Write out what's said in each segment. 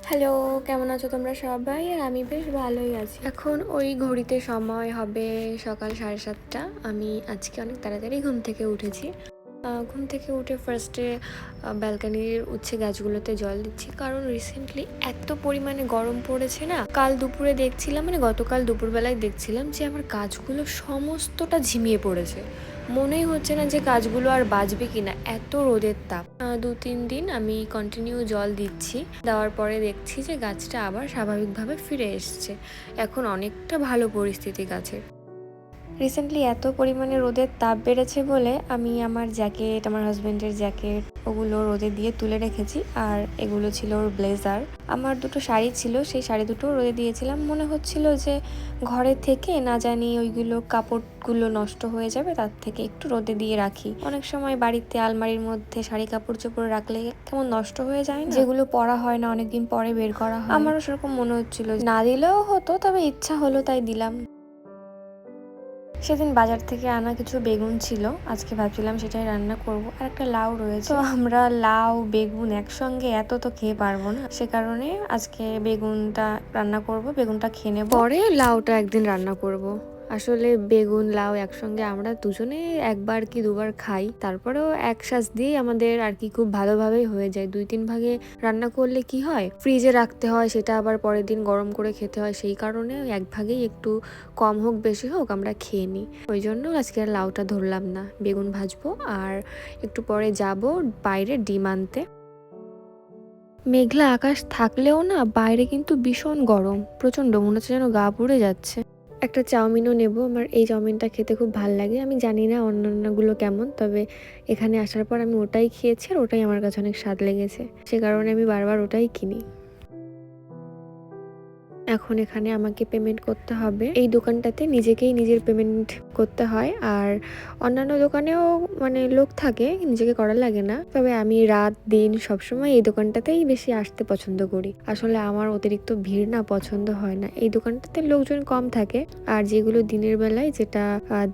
Hello, কেমন আছো তোমরা সবাই? আর আমি বেশ ভালোই আছি। এখন ওই ঘড়িতে সময় হবে সকাল 7:30। আমি আজকে অনেক তাড়াতাড়ি ঘুম থেকে উঠেছি। ঘুম থেকে উঠে ফার্স্টে ব্যালকানির উচ্ছে গাছগুলোতে জল দিচ্ছি, কারণ রিসেন্টলি এত পরিমাণে গরম পড়েছে না। কাল দুপুরে দেখছিলাম, মানে গতকাল দুপুরবেলায় দেখছিলাম যে আমার গাছগুলো সমস্তটা ঝিমিয়ে পড়েছে। মনেই হচ্ছে না যে গাছগুলো আর বাঁচবে কিনা, এত রোদের তাপ। 2-3 দিন আমি কন্টিনিউ জল দিচ্ছি, দেওয়ার পরে দেখছি যে গাছটা আবার স্বাভাবিকভাবে ফিরে এসছে। এখন অনেকটা ভালো পরিস্থিতি গাছের। রিসেন্টলি এত পরিমাণে রোদের তাপ বেড়েছে বলে আমি আমার জ্যাকেট, আমার হাজব্যান্ডের জ্যাকেট, ওগুলো রোদে দিয়ে তুলে রেখেছি। আর এগুলো ছিল ওর ব্লেজার। আমার দুটো শাড়ি ছিল, সেই শাড়ি দুটো রোদে দিয়েছিলাম। মনে হচ্ছিল যে ঘরে থেকে না জানি ওইগুলো কাপড়গুলো নষ্ট হয়ে যাবে, তার থেকে একটু রোদে দিয়ে রাখি। অনেক সময় বাড়িতে আলমারির মধ্যে শাড়ি কাপড় চোপড় রাখলে কেমন নষ্ট হয়ে যায় না, যেগুলো পরা হয় না, অনেকদিন পরে বের করা হয়। আমারও সেরকম মনে হচ্ছিল, না দিলেও হতো, তবে ইচ্ছা হলো তাই দিলাম। সেদিন বাজার থেকে আনা কিছু বেগুন ছিল, আজকে ভাবছিলাম সেটাই রান্না করব। আর একটা লাউ রয়েছে, তো আমরা লাউ বেগুন একসঙ্গে এত তো খেয়ে পারবো না, সে কারণে আজকে বেগুনটা রান্না করব, বেগুনটা খেয়ে নেব, পরে লাউটা একদিন রান্না করব। আসলে বেগুন লাউ একসঙ্গে আমরা দুজনে একবার কি দুবার খাই, তারপরেও এক শ্বাস দিয়ে আমাদের আর কি খুব ভালোভাবেই হয়ে যায়। 2-3 ভাগে রান্না করলে কি হয়, ফ্রিজে রাখতে হয়, সেটা আবার পরের দিন গরম করে খেতে হয়, সেই কারণে এক ভাগেই একটু কম হোক বেশি হোক আমরা খেয়ে নিই। ওই জন্য আজকে আর লাউটা ধরলাম না, বেগুন ভাজবো আর একটু পরে যাব বাইরে ডিম আনতে। মেঘলা আকাশ থাকলেও না বাইরে কিন্তু ভীষণ গরম, প্রচণ্ড, মনে হচ্ছে যেন গা পুড়ে যাচ্ছে। একটা চাউমিনও নেব, আমার এই চাউমিনটা খেতে খুব ভাল লাগে। আমি জানি না অন্যান্যগুলো কেমন, তবে এখানে আসার পর আমি ওটাই খেয়েছি আর ওটাই আমার কাছে অনেক স্বাদ লেগেছে, সে কারণে আমি বারবার ওটাই কিনি। এখন এখানে আমাকে পেমেন্ট করতে হবে। এই দোকানটাতে নিজেকেই নিজের পেমেন্ট করতে হয়, আর অন্যান্য দোকানেও মানে লোক থাকে, নিজেকে করা লাগে না। তবে আমি রাত দিন সবসময় এই দোকানটাতেই বেশি আসতে পছন্দ করি। আসলে আমার অতিরিক্ত ভিড় না পছন্দ হয় না, এই দোকানটাতে লোকজন কম থাকে। আর যেগুলো দিনের বেলায়, যেটা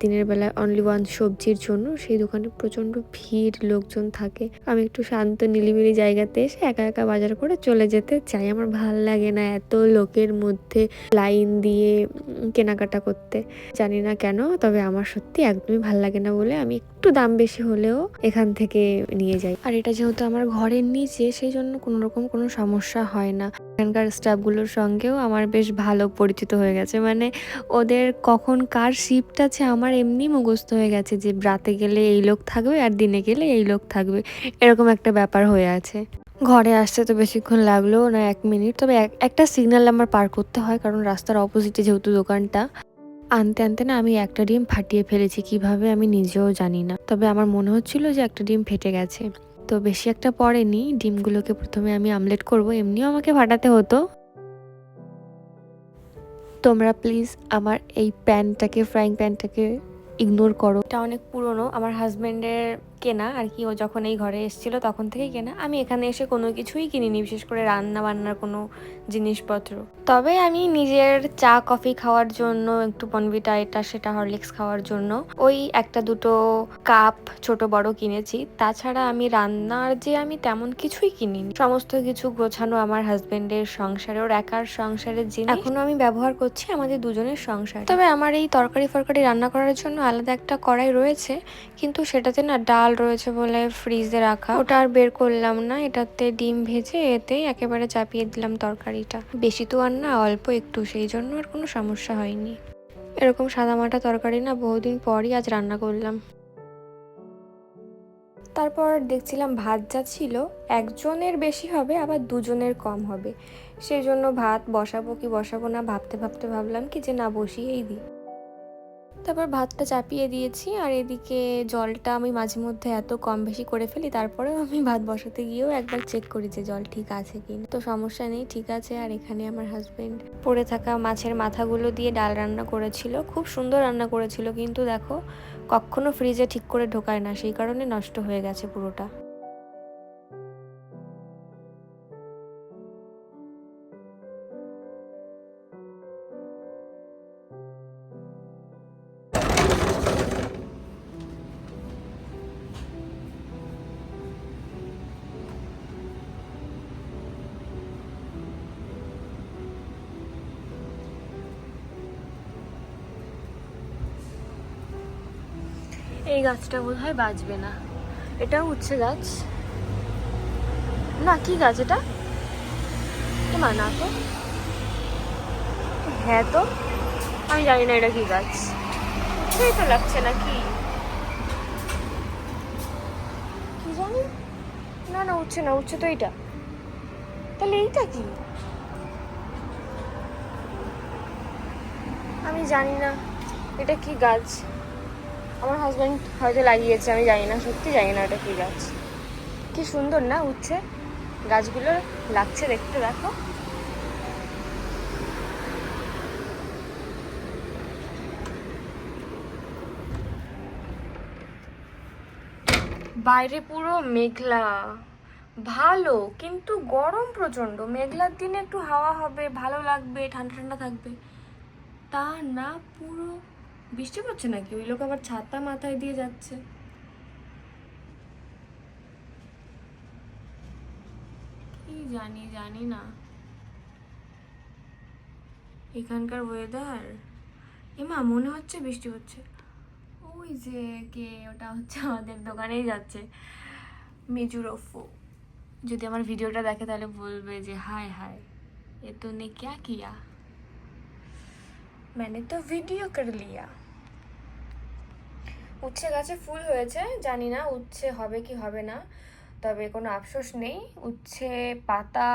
দিনের বেলায় অনলি ওয়ান সবজির জন্য, সেই দোকানে প্রচন্ড ভিড়, লোকজন থাকে। আমি একটু শান্ত নিরিবিলি জায়গাতে এসে একা একা বাজার করে চলে যেতে চাই, আমার ভাল লাগে না এত লোকের মধ্যে লাইন দিয়ে কেনাকাটা করতে। জানি না কেন, তবে আমার সত্যি একদমই ভাল লাগে না বলে আমি একটু দাম বেশি হলেও এখান থেকে নিয়ে যাই। আর এটা যেহেতু আমার ঘরের নিচে, সেই জন্য কোনো রকম কোনো সমস্যা হয় না। এখানকার স্টাফগুলোর সঙ্গেও আমার বেশ ভালো পরিচিত হয়ে গেছে, মানে ওদের কখন কার শিফট আছে আমার এমনি মুখস্থ হয়ে গেছে, যে রাতে গেলে এই লোক থাকবে আর দিনে গেলে এই লোক থাকবে, এরকম একটা ব্যাপার হয়ে আছে। ঘরে আসতে তো বেশিক্ষণ লাগলো না, 1 মিনিট। তবে একটা সিগন্যাল আমার পার করতে হয়, কারণ রাস্তার অপোজিটে যেহেতু দোকানটা। আনতে আনতে না আমি একটা ডিম ফাটিয়ে ফেলেছি, কিভাবে আমি নিজেও জানি না। তবে আমার মনে হচ্ছিল যে একটা ডিম ফেটে গেছে, তো বেশি একটা পড়েনি। ডিমগুলোকে প্রথমে আমি আমলেট করব, এমনিও আমাকে ফাটাতে হতো। তোমরা প্লিজ আমার এই প্যানটাকে, ফ্রাইং প্যানটাকে ইগনোর করো। এটা অনেক পুরনো, আমার হাজব্যান্ডের কেনা আর কি, ও যখন এই ঘরে এসেছিল তখন থেকেই কেনা। আমি এখানে এসে কোনো কিছুই কিনিনি, বিশেষ করে রান্না বান্নার কোনো জিনিসপত্র। তবে আমি নিজের চা কফি খাওয়ার জন্য, একটু বনভিটা এটা সেটা হরলিক্স খাওয়ার জন্য ওই একটা দুটো কাপ ছোট বড় কিনেছি। তাছাড়া আমি রান্নার যে আমি তেমন কিছুই কিনিনি, সমস্ত কিছু গোছানো আমার হাজব্যান্ডের সংসারে, ওর একার সংসারের জিনিস এখনো আমি ব্যবহার করছি আমাদের দুজনের সংসারে। তবে আমার এই তরকারি ফরকারি রান্না করার জন্য আলাদা একটা কড়াই রয়েছে, কিন্তু সেটাতে না ডাল রয়েছে বলে ফ্রিজে রাখা, ওটা আর বের করলাম না। এটাতে ডিম ভেজে এতেই একেবারে চাপিয়ে দিলাম তরকারিটা। বেশি তো আর না, অল্প একটু, সেই জন্য আর কোনো সমস্যা হয়নি। এরকম সাদামাটা তরকারি না বহুদিন পরই আজ রান্না করলাম। তারপর দেখছিলাম ভাত যা ছিল, একজনের বেশি হবে আবার দুজনের কম হবে, সেই জন্য ভাত বসাবো কি বসাবো না ভাবতে ভাবতে ভাবলাম কি যে না, বসিয়েই দিই। তারপর ভাতটা চাপিয়ে দিয়েছি, আর এদিকে জলটা আমি মাঝে মধ্যে এত কম বেশি করে ফেলি, তারপরেও আমি ভাত বসাতে গিয়েও একবার চেক করি যে জল ঠিক আছে কিনা, তো সমস্যা নেই, ঠিক আছে। আর এখানে আমার হাজবেন্ড পড়ে থাকা মাছের মাথাগুলো দিয়ে ডাল রান্না করেছিল, খুব সুন্দর রান্না করেছিল, কিন্তু দেখো কখনো ফ্রিজে ঠিক করে ঢোকায় না, সেই কারণে নষ্ট হয়ে গেছে পুরোটা। এই গাছটা বোধহয় বাঁচবে না। এটাও উচ্ছে গাছ না, কি গাছ এটা? মা না তো, হ্যাঁ তো, আমি জানি না এটা কি গাছ। সেই তো লাগছে না, কি কি জানি। না না, উচ্ছে না, উচ্ছে তো এইটা। তাহলে এইটা কি? আমি জানি না এটা কি গাছ। আমার হাজব্যান্ড হয়তো লাগিয়েছে, আমি জানি না, সত্যি জানি না এটা কি গাছ। কি সুন্দর না উচ্ছে গাছগুলো লাগছে দেখতে, দেখো। বাইরে পুরো মেঘলা, ভালো কিন্তু গরম প্রচন্ড। মেঘলার দিনে একটু হাওয়া হবে, ভালো লাগবে, ঠান্ডা ঠান্ডা থাকবে, তা না, পুরো বৃষ্টি পড়ছে নাকি? ওই লোক আবার ছাতা মাথায় দিয়ে যাচ্ছে। কি জানি, জানি না এখানকার ওয়েদার। এমা মনে হচ্ছে বৃষ্টি হচ্ছে। ওই যে কে, ওটা হচ্ছে আমাদের দোকানেই যাচ্ছে, মিজুরফু। যদি আমার ভিডিওটা দেখে তাহলে বলবে যে হায় হায়, এ তো নে ক্যা কিয়া, मैंने तो ভিডিও कर लिया। উচ্ছে গাছে ফুল হয়েছে, জানি না উচ্ছে হবে কি হবে না, তবে কোনো আফসোস নেই। উচ্ছে পাতা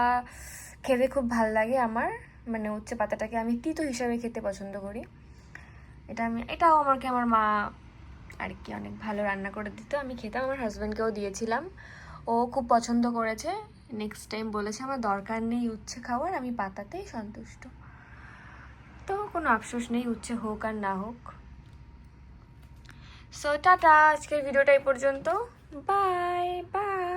খেতে খুব ভাল লাগে আমার, মানে উচ্ছে পাতাটাকে আমি তিতো হিসাবে খেতে পছন্দ করি। এটাও আমাকে আমার মা আর কি অনেক ভালো রান্না করে দিত, আমি খেতাম, আমার হাজব্যান্ডকেও দিয়েছিলাম, ও খুব পছন্দ করেছে। নেক্সট টাইম বলেছে আমার দরকার নেই উচ্ছে খাওয়ার, আমি পাতাতেই সন্তুষ্ট। তো কোনো আফসোস নেই, উচ্ছে হোক আর না হোক। সো টাটা, আজকের ভিডিওটা এই পর্যন্ত। Bye bye.